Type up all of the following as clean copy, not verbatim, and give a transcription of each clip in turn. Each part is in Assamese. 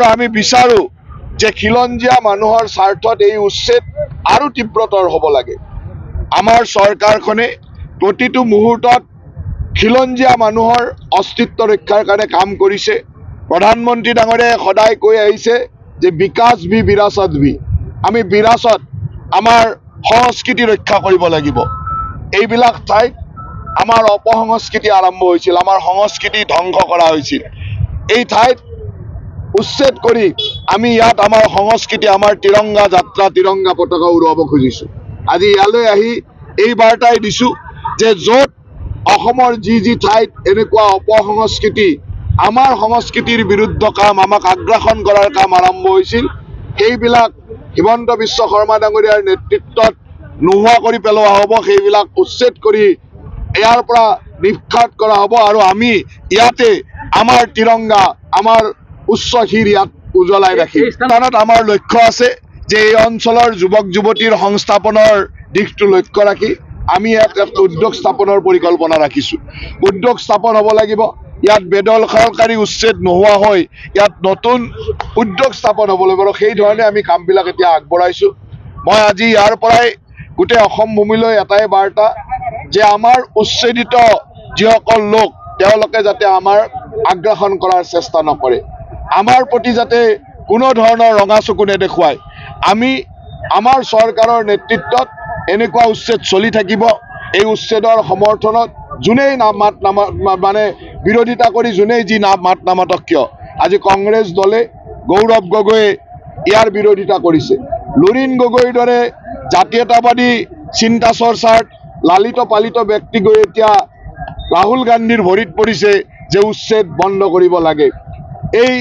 আৰু আমি বিচাৰো যে খিলঞ্জীয়া মানুহৰ স্বাৰ্থত এই উচ্ছেদ আৰু তীব্ৰতৰ হ'ব লাগে। আমাৰ চৰকাৰখনে প্ৰতিটো মুহূৰ্তত খিলঞ্জীয়া মানুহৰ অস্তিত্ব ৰক্ষাৰ কাৰণে কাম কৰিছে। প্ৰধানমন্ত্ৰী ডাঙৰীয়াই সদায় কৈ আহিছে যে বিকাশ ভি বিৰাসত ভি, আমি বিৰাসত আমাৰ সংস্কৃতি ৰক্ষা কৰিব লাগিব। এইবিলাক ঠাইত আমাৰ অপসংস্কৃতি আৰম্ভ হৈছিল, আমাৰ সংস্কৃতি ধ্বংস কৰা হৈছিল। এই ঠাইত উচ্ছেদ কৰি আমি ইয়াত আমাৰ সংস্কৃতি, আমাৰ তিৰংগা যাত্ৰা, তিৰংগা পতাকা উৰুৱাব খুজিছোঁ। আজি ইয়ালৈ আহি এই বাৰ্তাই দিছোঁ যে য'ত অসমৰ যি ঠাইত এনেকুৱা অপসংস্কৃতি, আমাৰ সংস্কৃতিৰ বিৰুদ্ধ কাম, আমাক আগ্ৰাসন কৰাৰ কাম আৰম্ভ হৈছিল, সেইবিলাক হিমন্ত বিশ্ব শৰ্মা ডাঙৰীয়াৰ নেতৃত্বত নোহোৱা কৰি পেলোৱা হ'ব। সেইবিলাক উচ্ছেদ কৰি ইয়াৰ পৰা নিষ্কাত কৰা হ'ব আৰু আমি ইয়াতে আমাৰ তিৰংগা, আমাৰ উচ্চ শিৰ ইয়াত উজ্বলাই ৰাখিম। স্থানত আমাৰ লক্ষ্য আছে যে এই অঞ্চলৰ যুৱক যুৱতীৰ সংস্থাপনৰ দিশটো লক্ষ্য ৰাখি আমি ইয়াত উদ্যোগ স্থাপনৰ পৰিকল্পনা ৰাখিছোঁ। উদ্যোগ স্থাপন হ'ব লাগিব, ইয়াত বেদখলকাৰী উচ্ছেদ নোহোৱা হৈ ইয়াত নতুন উদ্যোগ স্থাপন হ'ব লাগিব আৰু সেই ধৰণে আমি কামবিলাক এতিয়া আগবঢ়াইছোঁ। মই আজি ইয়াৰ পৰাই গোটেই অসম ভূমিলৈ এটাই বাৰ্তা যে আমাৰ উচ্ছেদিত যিসকল লোক তেওঁলোকে যাতে আমাৰ আগ্ৰাসন কৰাৰ চেষ্টা নকৰে, আমাৰ প্ৰতি যাতে কোনো ধৰণৰ ৰঙা চকু নেদেখুৱায়। আমি আমাৰ চৰকাৰৰ নেতৃত্বত এনেকুৱা উচ্ছেদ চলি থাকিব। এই উচ্ছেদৰ সমৰ্থনত যোনেই মানে বিৰোধিতা কৰি যোনেই যি মাত নামাতক কিয়, আজি কংগ্ৰেছ দলে গৌৰৱ গগৈয়ে ইয়াৰ বিৰোধিতা কৰিছে। লুৰিণ গগৈৰ দৰে জাতীয়তাবাদী চিন্তা চৰ্চাত লালিত পালিত ব্যক্তি গৈ এতিয়া ৰাহুল গান্ধীৰ ভৰিত পৰিছে যে উচ্ছেদ বন্ধ কৰিব লাগে। এই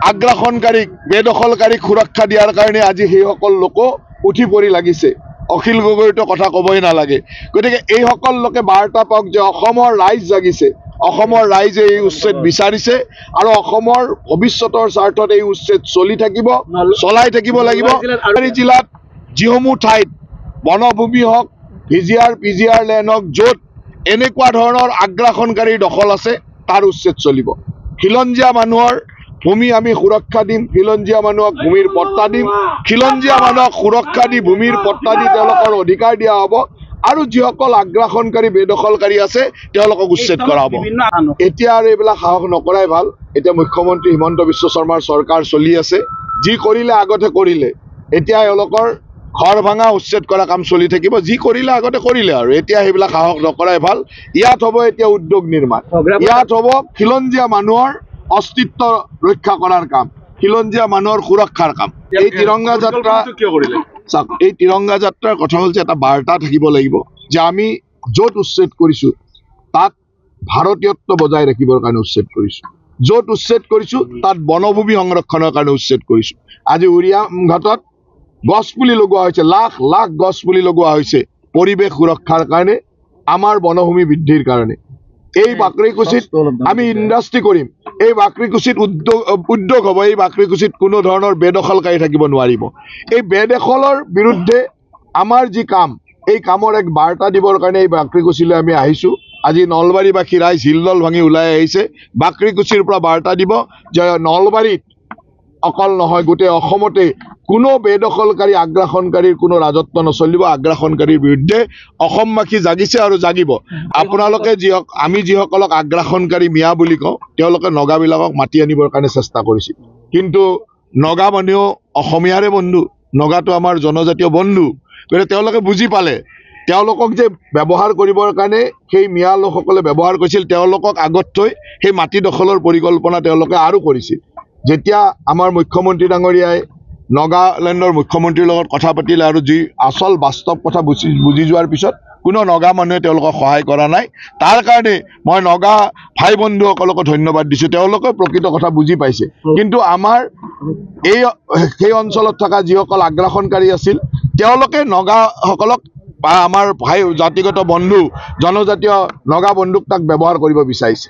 আগ্ৰাসনকাৰীক, বেদখলকাৰীক সুৰক্ষা দিয়াৰ কাৰণে আজি সেইসকল লোকো উঠি পৰি লাগিছে। অখিল গগৈতো কথা ক'বই নালাগে। গতিকে এইসকল লোকে বাৰ্তা পাওক যে অসমৰ ৰাইজ জাগিছে, অসমৰ ৰাইজে এই উচ্ছেদ বিচাৰিছে আৰু অসমৰ ভৱিষ্যতৰ স্বাৰ্থত এই উচ্ছেদ চলি থাকিব, চলাই থাকিব লাগিব। জিলাত যিসমূহ ঠাইত বনভূমি হওক, PGR লেণ্ড হওক, য'ত এনেকুৱা ধৰণৰ আগ্ৰাসনকাৰীৰ দখল আছে তাৰ উচ্ছেদ চলিব। খিলঞ্জীয়া মানুহৰ ভূমি আমি সুৰক্ষা দিম, খিলঞ্জীয়া মানুহক ভূমিৰ পট্টা দিম, খিলঞ্জীয়া মানুহক সুৰক্ষা দি ভূমিৰ পট্টা দি তেওঁলোকৰ অধিকাৰ দিয়া হ'ব আৰু যিসকল আগ্ৰাসনকাৰী, বেদখলকাৰী আছে তেওঁলোকক উচ্ছেদ কৰা হ'ব। এতিয়া আৰু এইবিলাক সাহস নকৰাই ভাল। এতিয়া মুখ্যমন্ত্ৰী হিমন্ত বিশ্ব শৰ্মাৰ চৰকাৰ চলি আছে, যি কৰিলে আগতে কৰিলে, এতিয়া এওঁলোকৰ ঘৰ ভাঙা উচ্ছেদ কৰা কাম চলি থাকিব। যি কৰিলে আগতে কৰিলে আৰু এতিয়া সেইবিলাক সাহস নকৰাই ভাল। ইয়াত হ'ব এতিয়া উদ্যোগ নিৰ্মাণ, ইয়াত হ'ব খিলঞ্জীয়া মানুহৰ অস্তিত্ব ৰক্ষা কৰাৰ কাম, খিলঞ্জীয়া মানুহৰ সুৰক্ষাৰ কাম। এই তিৰংগা যাত্ৰা, এই তিৰংগা যাত্ৰাৰ কথা হ'ল যে এটা বাৰ্তা থাকিব লাগিব যে আমি য'ত উচ্ছেদ কৰিছোঁ তাত ভাৰতীয়ত্ব বজাই ৰাখিবৰ কাৰণে উচ্ছেদ কৰিছোঁ, য'ত উচ্ছেদ কৰিছোঁ তাত বনভূমি সংৰক্ষণৰ কাৰণে উচ্ছেদ কৰিছোঁ। আজি উৰিয়ামঘাটত গছপুলি লগোৱা হৈছে, লাখ লাখ গছপুলি লগোৱা হৈছে পৰিৱেশ সুৰক্ষাৰ কাৰণে, আমাৰ বনভূমি বৃদ্ধিৰ কাৰণে। এই বাকৰিকুছিত আমি ইণ্ডাষ্ট্ৰি কৰিম, এই বাকৰিকুছিত উদ্যোগ হ'ব, এই বাকৰিকুছিত কোনো ধৰণৰ বেদখলকাৰী থাকিব নোৱাৰিব। এই বেদখলৰ বিৰুদ্ধে আমাৰ যি কাম, এই কামৰ এক বাৰ্তা দিবৰ কাৰণে এই বাকৰিকুছিলৈ আমি আহিছোঁ। আজি নলবাৰীবাসী ৰাইজ হিলদল ভাঙি ওলাই আহিছে বাকৰিকুছিৰ পৰা বাৰ্তা দিব যে নলবাৰীত অকল নহয় গোটেই অসমতে কোনো বেদখলকাৰী, আগ্ৰাসনকাৰীৰ কোনো ৰাজত্ব নচলিব। আগ্ৰাসনকাৰীৰ বিৰুদ্ধে অসমবাসী জাগিছে আৰু জাগিব। আপোনালোকে আমি যিসকলক আগ্ৰাসনকাৰী মিয়া বুলি কওঁ, তেওঁলোকে নগাবিলাকক মাতি আনিবৰ কাৰণে চেষ্টা কৰিছিল, কিন্তু নগা মানুহেও অসমীয়াৰে বন্ধু, নগাটো আমাৰ জনজাতীয় বন্ধু। গতিকে তেওঁলোকে বুজি পালে তেওঁলোকক যে ব্যৱহাৰ কৰিবৰ কাৰণে সেই মিয়া লোকসকলে ব্যৱহাৰ কৰিছিল, তেওঁলোকক আগত থৈ সেই মাটি দখলৰ পৰিকল্পনা তেওঁলোকে আৰু কৰিছিল। যেতিয়া আমাৰ মুখ্যমন্ত্ৰী ডাঙৰীয়াই নগালেণ্ডৰ মুখ্যমন্ত্ৰীৰ লগত কথা পাতিলে আৰু যি আচল বাস্তৱ কথা বুজি যোৱাৰ পিছত কোনো নগা মানুহে তেওঁলোকক সহায় কৰা নাই। তাৰ কাৰণে মই নগা ভাই বন্ধুসকলকো ধন্যবাদ দিছোঁ, তেওঁলোকে প্ৰকৃত কথা বুজি পাইছে। কিন্তু আমাৰ সেই অঞ্চলত থকা যিসকল আগ্ৰাসনকাৰী আছিল তেওঁলোকে নগাসকলক বা আমাৰ ভাই জাতিগত বন্ধু, জনজাতীয় নগা বন্ধুক তাক ব্যৱহাৰ কৰিব বিচাৰিছে।